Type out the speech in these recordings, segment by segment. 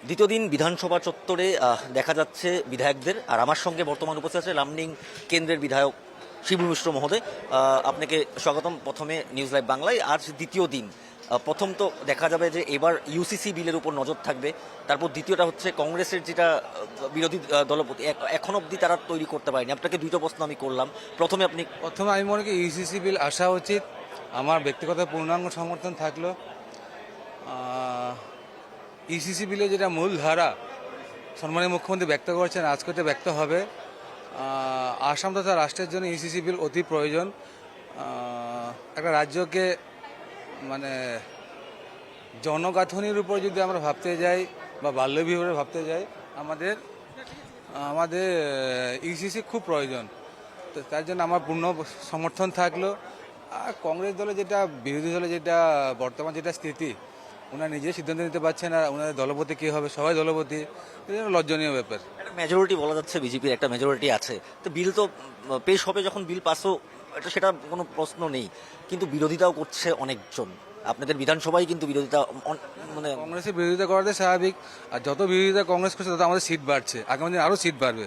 দ্বিতীয় দিন বিধানসভা চত্বরে দেখা যাচ্ছে বিধায়কদের, আর আমার সঙ্গে বর্তমান উপস্থিত আছে লামডিং কেন্দ্রের বিধায়ক শিবু মিশ্র মহোদয়। আপনাকে স্বাগতম প্রথমে নিউজ লাইভ বাংলায়। আজ দ্বিতীয় দিন। প্রথম তো দেখা যাবে যে এবার ইউসিসি বিলের উপর নজর থাকবে, তারপর দ্বিতীয়টা হচ্ছে কংগ্রেসের যেটা বিরোধী দলপতি এখন অবধি তারা তৈরি করতে পারেনি। আপনাকে দুটো প্রশ্ন আমি করলাম। প্রথমে আমি মনে করি ইউসিসি বিল আসা উচিত। আমার ব্যক্তিগত পূর্ণাঙ্গ সমর্থন থাকলো। ইউসিসি বিলে যেটা মূল ধারা সম্মানীয় মুখ্যমন্ত্রী ব্যক্ত করছেন, আজকে এটা ব্যক্ত হবে। আসাম তথা রাষ্ট্রের জন্য ইউসিসি বিল অতি প্রয়োজন। একটা রাজ্যকে মানে জনগাঁথনির উপর যদি আমরা ভাবতে যাই বা বাল্যবিবাহে ভাবতে যাই, আমাদের আমাদের ইউসিসি খুব প্রয়োজন। তো তার জন্য আমার পূর্ণ সমর্থন থাকলো। আর কংগ্রেস দলে যেটা, বিরোধী দলে যেটা বর্তমান যেটা স্থিতি, ওনারা নিজেই সিদ্ধান্ত নিতে পারছেন না ওনাদের দলপতি কী হবে। সবাই দলপতি, এটা লজ্জনীয় ব্যাপার। একটা মেজরিটি বলা যাচ্ছে, বিজেপির একটা মেজরিটি আছে, তো বিল তো পেশ হবে যখন বিল পাসও, সেটা কোনো প্রশ্ন নেই, কিন্তু বিরোধিতাও করছে অনেকজন। আপনাদের বিধানসভায় কিন্তু বিরোধিতা মানে কংগ্রেসের বিরোধিতা করাতে স্বাভাবিক। আর যত বিরোধিতা কংগ্রেস করছে তত আমাদের সিট বাড়ছে, আগামী দিন আরও সিট বাড়বে।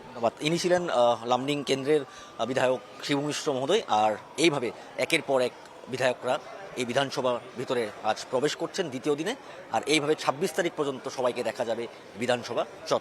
ধন্যবাদ। ইনি ছিলেন লামডিং কেন্দ্রের বিধায়ক শিবু মিশ্র মহোদয়। আর এইভাবে একের পর এক বিধায়করা এই বিধানসভার ভিতরে আজ প্রবেশ করছেন দ্বিতীয় দিনে। আর এইভাবে 26 তারিখ পর্যন্ত সবাইকে দেখা যাবে বিধানসভা চত্বরে।